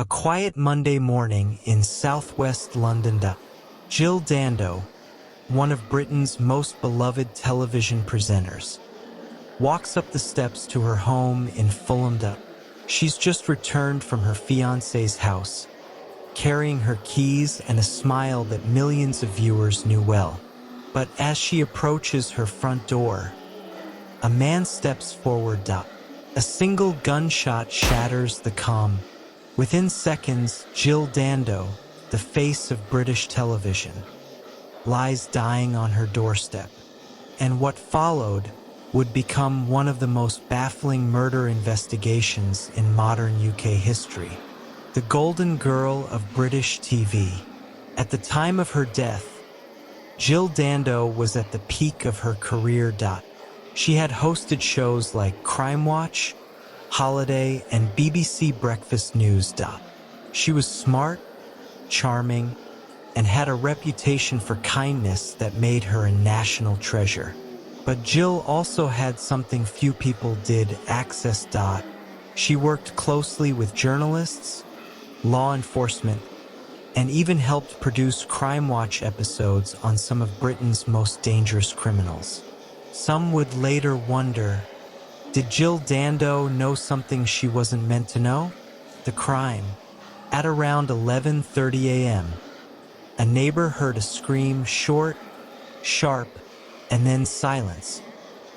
A quiet Monday morning in southwest London, Jill Dando, one of Britain's most beloved television presenters, walks up the steps to her home in Fulham. She's just returned from her fiancé's house, carrying her keys and a smile that millions of viewers knew well. But as she approaches her front door, a man steps forward. A single gunshot shatters the calm. Within seconds, Jill Dando, the face of British television, lies dying on her doorstep. And what followed would become one of the most baffling murder investigations in modern UK history. The Golden Girl of British TV. At the time of her death, Jill Dando was at the peak of her career. She had hosted shows like Crimewatch, Holiday, and BBC Breakfast News. She was smart, charming, and had a reputation for kindness that made her a national treasure. But Jill also had something few people did: access. She worked closely with journalists, law enforcement, and even helped produce Crime Watch episodes on some of Britain's most dangerous criminals. Some would later wonder, did Jill Dando know something she wasn't meant to know? The crime. At around 11:30 a.m., a neighbor heard a scream, short, sharp, and then silence.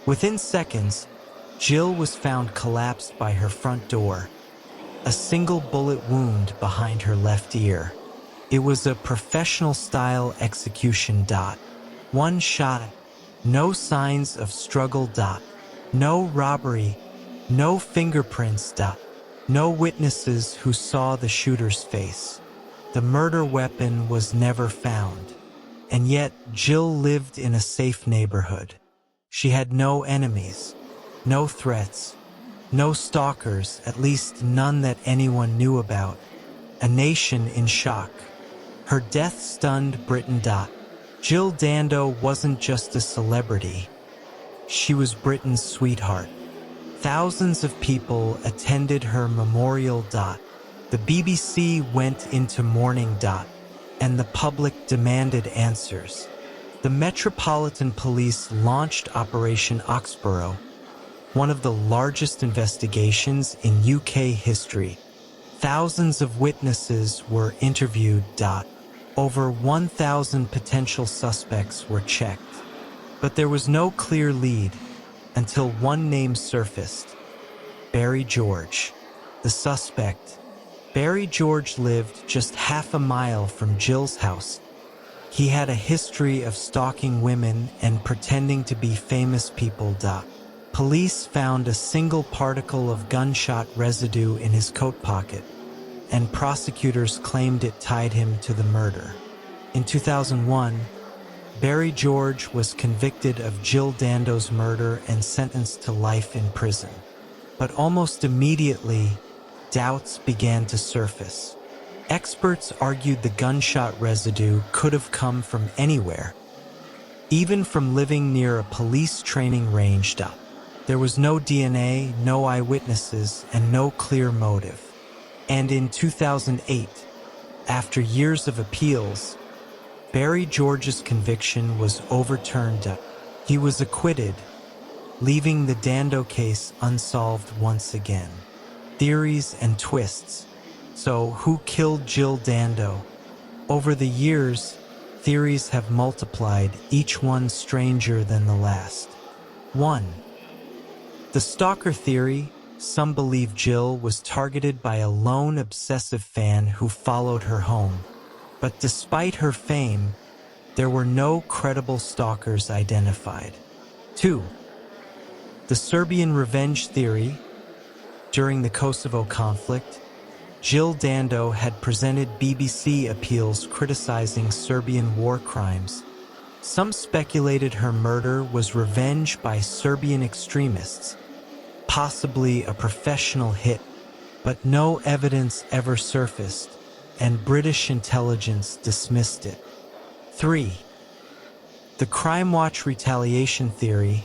Within seconds, Jill was found collapsed by her front door, a single bullet wound behind her left ear. It was a professional-style execution. One shot, no signs of struggle. No robbery, no fingerprints. No witnesses who saw the shooter's face. The murder weapon was never found. And yet, Jill lived in a safe neighborhood. She had no enemies, no threats, no stalkers, at least none that anyone knew about. A nation in shock. Her death stunned Britain. Jill Dando wasn't just a celebrity. She was Britain's sweetheart. Thousands of people attended her memorial. The BBC went into mourning. And the public demanded answers. The Metropolitan Police launched Operation Oxborough, one of the largest investigations in UK history. Thousands of witnesses were interviewed. Over 1,000 potential suspects were checked. But there was no clear lead until one name surfaced: Barry George, the suspect. Barry George lived just half a mile from Jill's house. He had a history of stalking women and pretending to be famous people. Police found a single particle of gunshot residue in his coat pocket, and prosecutors claimed it tied him to the murder. In 2001, Barry George was convicted of Jill Dando's murder and sentenced to life in prison. But almost immediately, doubts began to surface. Experts argued the gunshot residue could have come from anywhere, even from living near a police training range. There was no DNA, no eyewitnesses, and no clear motive. And in 2008, after years of appeals, Barry George's conviction was overturned. He was acquitted, leaving the Dando case unsolved once again. Theories and twists. So, who killed Jill Dando? Over the years, theories have multiplied, each one stranger than the last. 1. The stalker theory. Some believe Jill was targeted by a lone obsessive fan who followed her home. But despite her fame, there were no credible stalkers identified. 2. The Serbian revenge theory. During the Kosovo conflict, Jill Dando had presented BBC appeals criticizing Serbian war crimes. Some speculated her murder was revenge by Serbian extremists, possibly a professional hit, but no evidence ever surfaced, and British intelligence dismissed it. 3. The Crime Watch retaliation theory.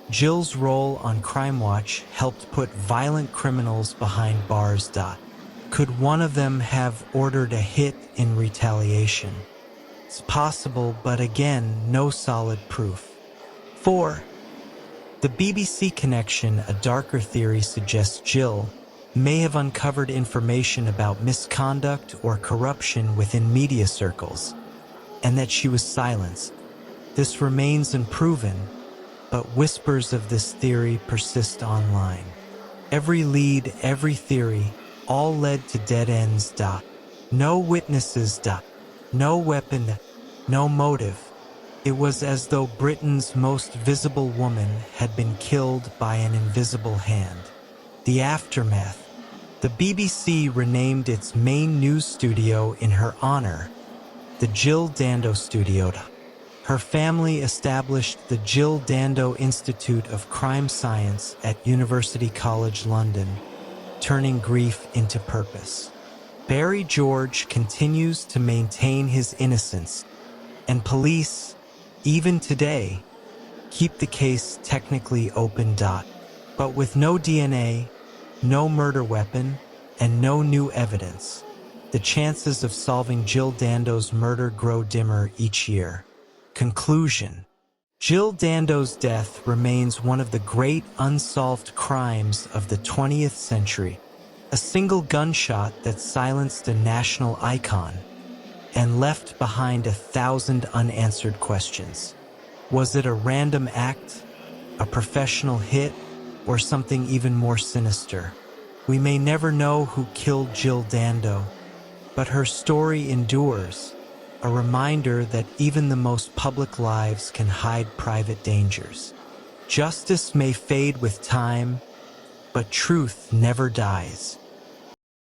Jill's role on Crime Watch helped put violent criminals behind bars. Could one of them have ordered a hit in retaliation? It's possible, but again, no solid proof. 4. The BBC connection. A darker theory suggests Jill may have uncovered information about misconduct or corruption within media circles, and that she was silenced. This remains unproven, but whispers of this theory persist online. Every lead, every theory, all led to dead ends. No witnesses. No weapon. No motive. It was as though Britain's most visible woman had been killed by an invisible hand. The aftermath. The BBC renamed its main news studio in her honor, the Jill Dando Studio. Her family established the Jill Dando Institute of Crime Science at University College London, turning grief into purpose. Barry George continues to maintain his innocence, and police, even today, keep the case technically open. But with no DNA, no murder weapon, and no new evidence, the chances of solving Jill Dando's murder grow dimmer each year. Conclusion. Jill Dando's death remains one of the great unsolved crimes of the 20th century. A single gunshot that silenced a national icon and left behind 1,000 unanswered questions. Was it a random act, a professional hit, or something even more sinister? We may never know who killed Jill Dando, but her story endures, a reminder that even the most public lives can hide private dangers. Justice may fade with time, but truth never dies.